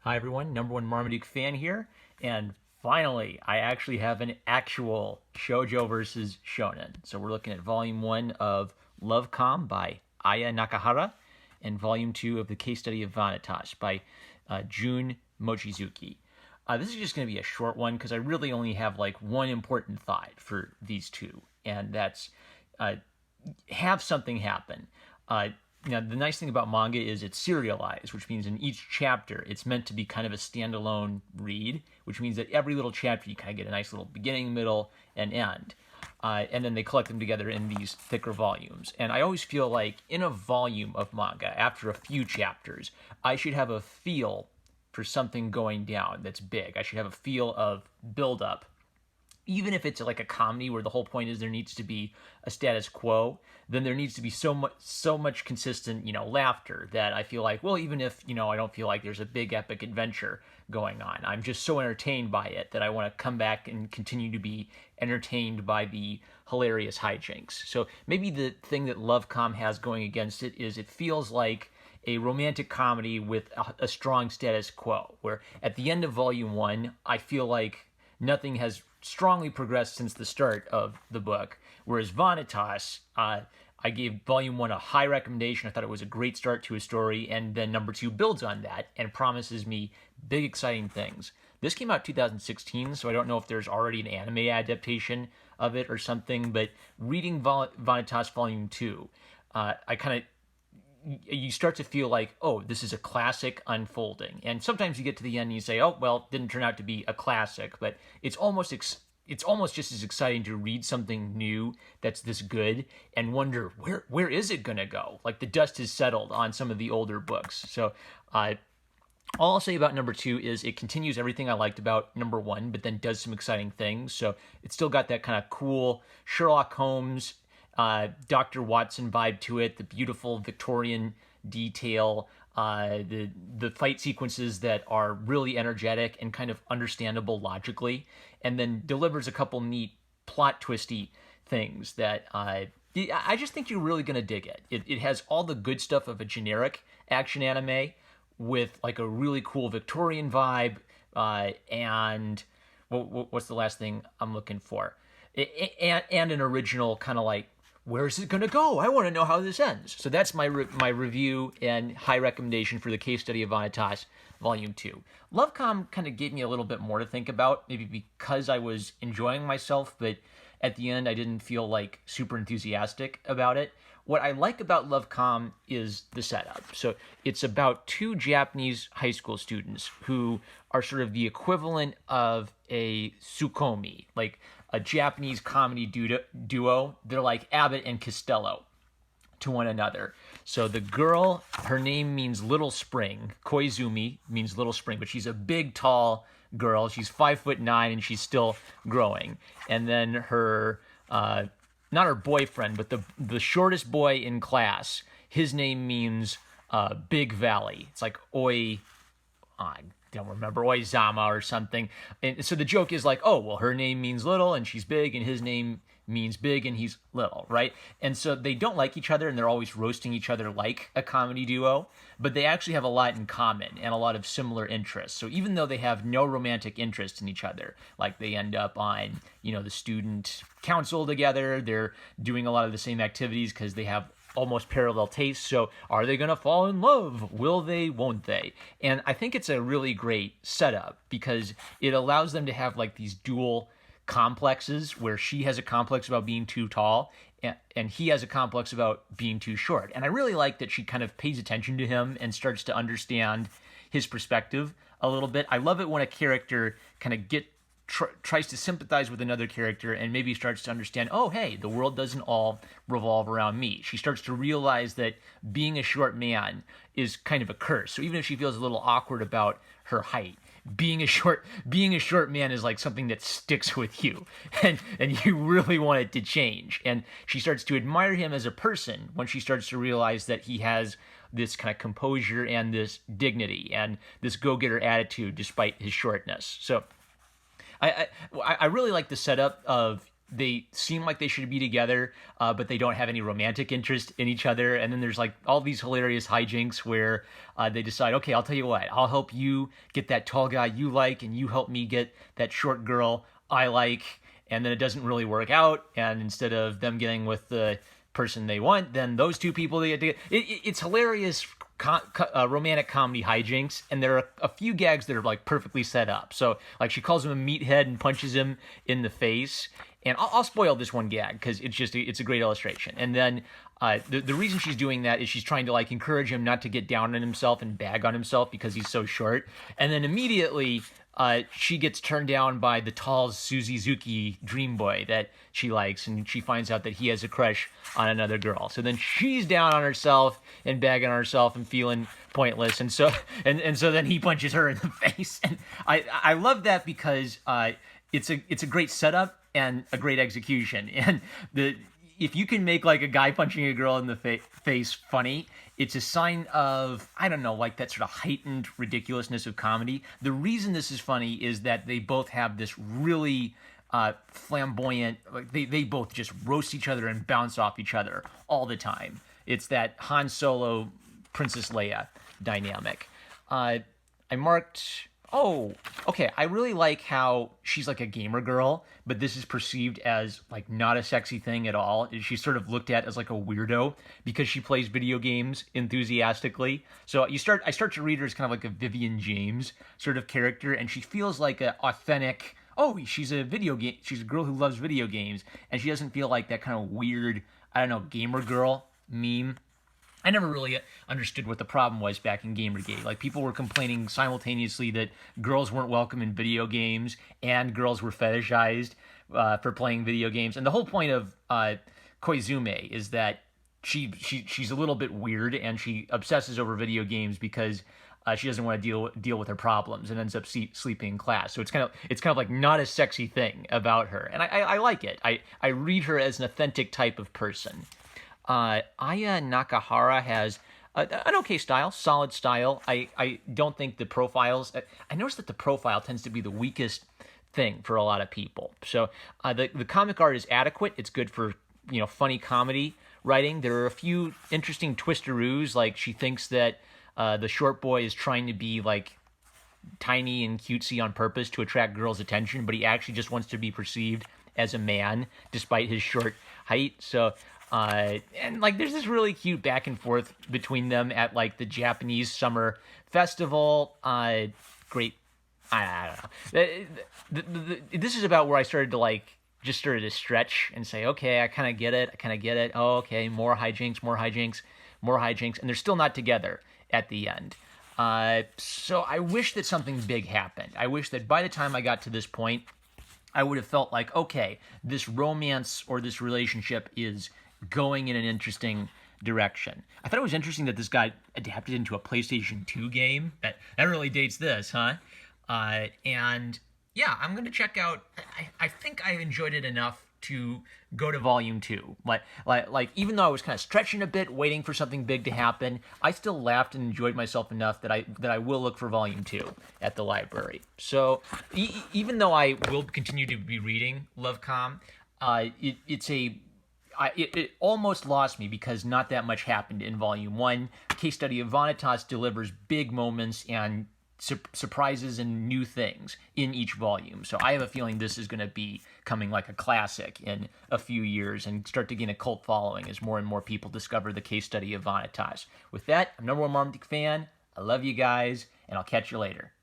Hi everyone, number one Marmaduke fan here, and finally, I actually have an actual shoujo versus shonen. So we're looking at volume one of Love Com by Aya Nakahara, and volume two of the case study of Vanitas by Jun Mochizuki. This is just going to be a short one because I really only have like one important thought for these two, and that's uh, have something happen. Uh, Now, the nice thing about manga is it's serialized, which means in each chapter it's meant to be kind of a standalone read, which means that every little chapter you kind of get a nice little beginning, middle, and end. And then they collect them together in these thicker volumes. And I always feel like in a volume of manga, after a few chapters, I should have a feel for something going down that's big. I should have a feel of build up, even if it's like a comedy where the whole point is there needs to be a status quo, then there needs to be so much consistent, laughter that I feel like, well, even if, I don't feel like there's a big epic adventure going on, I'm just so entertained by it that I want to come back and continue to be entertained by the hilarious hijinks. So maybe the thing that Lovecom has going against it is it feels like a romantic comedy with a strong status quo, where at the end of volume one, I feel like nothing has strongly progressed since the start of the book. Whereas Vanitas, I gave volume one a high recommendation. I thought it was a great start to a story, and then number two builds on that and promises me big, exciting things. This came out 2016, so I don't know if there's already an anime adaptation of it or something, but reading Vanitas volume two, I kind of you start to feel like, oh, this is a classic unfolding. And sometimes you get to the end and you say, oh, well, it didn't turn out to be a classic, but it's almost just as exciting to read something new that's this good and wonder where is it going to go? Like the dust has settled on some of the older books. So all I'll say about number two is it continues everything I liked about number one, but then does some exciting things. So it's still got that kind of cool Sherlock Holmes, Dr. Watson vibe to it, the beautiful Victorian detail, the fight sequences that are really energetic and kind of understandable logically, and then delivers a couple neat plot twisty things that I just think you're really going to dig it. It has all the good stuff of a generic action anime with like a really cool Victorian vibe, and what's the last thing I'm looking for? And an original kind of like, where is it going to go? I want to know how this ends. So that's my review and high recommendation for the case study of Vanitas, Volume 2. Lovecom kind of gave me a little bit more to think about, maybe because I was enjoying myself, but at the end I didn't feel like super enthusiastic about it. What I like about Lovecom is the setup. So it's about two Japanese high school students who are sort of the equivalent of a Tsukomi, like a Japanese comedy duo. They're like Abbott and Costello to one another. So the girl, her name means Little Spring. Koizumi means Little Spring, but she's a big, tall girl. She's 5'9" and she's still growing. And then her, not her boyfriend, but the shortest boy in class, his name means Big Valley. It's like I don't remember, Oizama or something. And so the joke is like, oh, well, her name means little and she's big, and his name means big and he's little, right? And so they don't like each other and they're always roasting each other like a comedy duo, but they actually have a lot in common and a lot of similar interests. So even though they have no romantic interest in each other, like they end up on, the student council together, they're doing a lot of the same activities because they have almost parallel tastes. So are they going to fall in love? Will they? Won't they? And I think it's a really great setup because it allows them to have like these dual complexes where she has a complex about being too tall and he has a complex about being too short. And I really like that she kind of pays attention to him and starts to understand his perspective a little bit. I love it when a character kind of tries to sympathize with another character and maybe starts to understand, oh, hey, the world doesn't all revolve around me. She starts to realize that being a short man is kind of a curse. So even if she feels a little awkward about her height, being a short man is like something that sticks with you and you really want it to change. And she starts to admire him as a person when she starts to realize that he has this kind of composure and this dignity and this go-getter attitude despite his shortness. So I really like the setup of they seem like they should be together, but they don't have any romantic interest in each other. And then there's like all these hilarious hijinks where they decide, okay, I'll tell you what, I'll help you get that tall guy you like, and you help me get that short girl I like. And then it doesn't really work out. And instead of them getting with the person they want, then those two people they get together. It's hilarious romantic comedy hijinks, and there are a few gags that are like perfectly set up. So like she calls him a meathead and punches him in the face. And I'll spoil this one gag because it's a great illustration. And then the reason she's doing that is she's trying to like encourage him not to get down on himself and bag on himself because he's so short. And then immediately she gets turned down by the tall Suzy Zuki dream boy that she likes, and she finds out that he has a crush on another girl. So then she's down on herself and bagging on herself and feeling pointless, and so then he punches her in the face. And I love that because it's a great setup and a great execution. And if you can make like a guy punching a girl in the face funny, it's a sign of, I don't know, like that sort of heightened ridiculousness of comedy. The reason this is funny is that they both have this really flamboyant, like they both just roast each other and bounce off each other all the time. It's that Han Solo, Princess Leia dynamic. I marked... Oh, okay. I really like how she's like a gamer girl, but this is perceived as like not a sexy thing at all. She's sort of looked at as like a weirdo because she plays video games enthusiastically. So I start to read her as kind of like a Vivian James sort of character, and she feels like an authentic. Oh, she's a girl who loves video games, and she doesn't feel like that kind of weird, I don't know, gamer girl meme. I never really understood what the problem was back in Gamergate. Like, people were complaining simultaneously that girls weren't welcome in video games and girls were fetishized for playing video games. And the whole point of Koizumi is that she's a little bit weird, and she obsesses over video games because she doesn't want to deal with her problems and ends up sleeping in class. So it's kind of like not a sexy thing about her, and I like it. I read her as an authentic type of person. Aya Nakahara has an okay style, solid style. I don't think the profiles... I noticed that the profile tends to be the weakest thing for a lot of people. So the comic art is adequate. It's good for, funny comedy writing. There are a few interesting twisteroos, like she thinks that the short boy is trying to be like tiny and cutesy on purpose to attract girls' attention, but he actually just wants to be perceived as a man despite his short height. So... and like there's this really cute back and forth between them at like the Japanese summer festival. Great. I don't know. This is about where I started to stretch and say, okay, I kind of get it. Oh, okay, more hijinks, and they're still not together at the end. So I wish that something big happened. I wish that by the time I got to this point, I would have felt like, okay, this romance or this relationship is going in an interesting direction. I thought it was interesting that this got adapted into a PlayStation 2 game. That really dates this, huh? And yeah, I'm going to check out... I think I enjoyed it enough to go to Volume 2. Like even though I was kind of stretching a bit, waiting for something big to happen, I still laughed and enjoyed myself enough that I will look for Volume 2 at the library. So even though I will continue to be reading Lovecom, it almost lost me because not that much happened in Volume 1. Case Study of Vanitas delivers big moments and surprises and new things in each volume. So I have a feeling this is going to be coming like a classic in a few years and start to gain a cult following as more and more people discover the Case Study of Vanitas. With that, I'm #1 Marmaduke fan. I love you guys, and I'll catch you later.